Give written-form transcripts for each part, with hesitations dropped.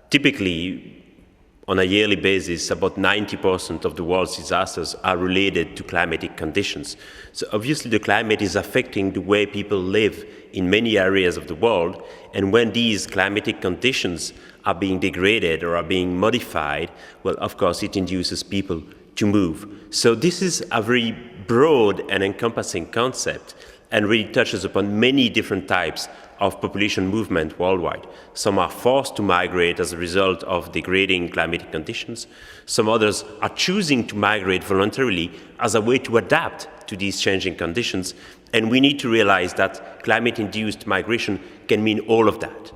Typically, on a yearly basis, about 90% of the world's disasters are related to climatic conditions. So obviously the climate is affecting the way people live in many areas of the world, and when these climatic conditions are being degraded or are being modified, well, of course, it induces people to move. So this is a very broad and encompassing concept and really touches upon many different types of population movement worldwide. Some are forced to migrate as a result of degrading climatic conditions. Some others are choosing to migrate voluntarily as a way to adapt to these changing conditions. And we need to realize that climate-induced migration can mean all of that.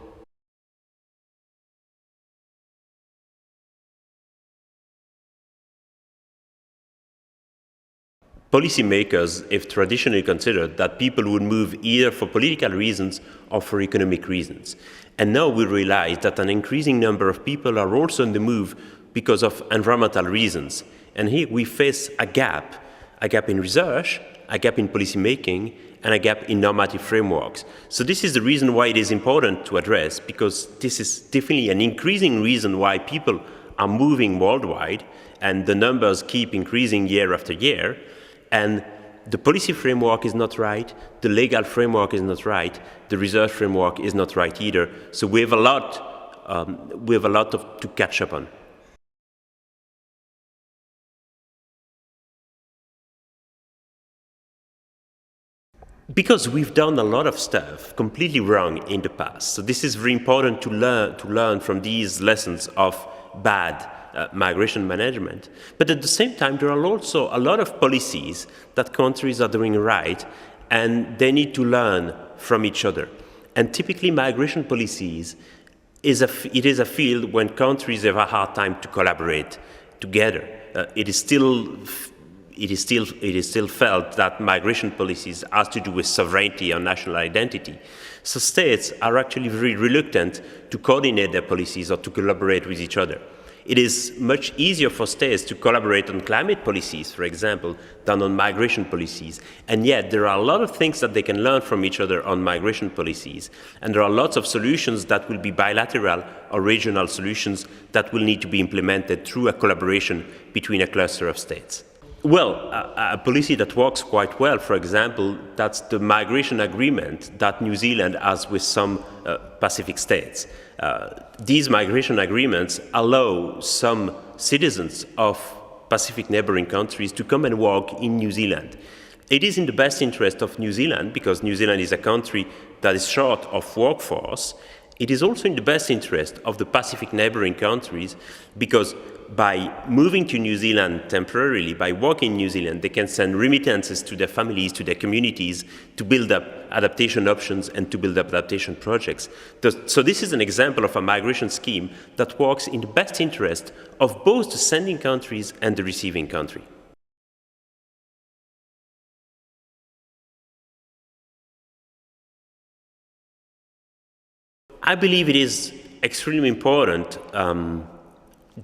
Policymakers have traditionally considered that people would move either for political reasons or for economic reasons. And now we realize that an increasing number of people are also on the move because of environmental reasons. And here we face a gap in research, a gap in policymaking, and a gap in normative frameworks. So this is the reason why it is important to address, because this is definitely an increasing reason why people are moving worldwide, and the numbers keep increasing year after year. And the policy framework is not right, the legal framework is not right, the research framework is not right either. So we have a lot to catch up on. Because we've done a lot of stuff completely wrong in the past. So this is very important to learn from these lessons of bad migration management. But at the same time, there are also a lot of policies that countries are doing right, and they need to learn from each other. And typically, migration policies is a field when countries have a hard time to collaborate together. It is still felt that migration policies has to do with sovereignty or national identity. So states are actually very reluctant to coordinate their policies or to collaborate with each other. It is much easier for states to collaborate on climate policies, for example, than on migration policies. And yet there are a lot of things that they can learn from each other on migration policies. And there are lots of solutions that will be bilateral or regional solutions that will need to be implemented through a collaboration between a cluster of states. Well, a policy that works quite well, for example, that's the migration agreement that New Zealand has with some Pacific states. These migration agreements allow some citizens of Pacific neighboring countries to come and work in New Zealand. It is in the best interest of New Zealand, because New Zealand is a country that is short of workforce. It is also in the best interest of the Pacific neighboring countries, because by moving to New Zealand temporarily, by working in New Zealand, they can send remittances to their families, to their communities, to build up adaptation options and to build up adaptation projects. So this is an example of a migration scheme that works in the best interest of both the sending countries and the receiving country. I believe it is extremely important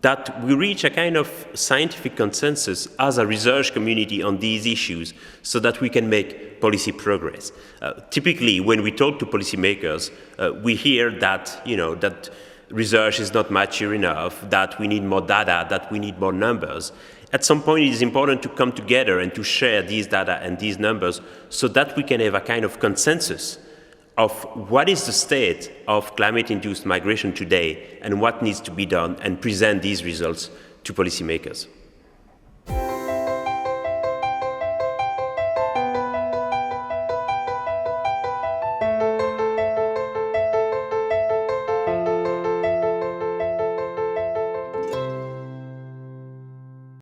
that we reach a kind of scientific consensus as a research community on these issues so that we can make policy progress. Typically, when we talk to policymakers, we hear that, that research is not mature enough, that we need more data, that we need more numbers. At some point, it is important to come together and to share these data and these numbers so that we can have a kind of consensus of what is the state of climate-induced migration today and what needs to be done, and present these results to policymakers.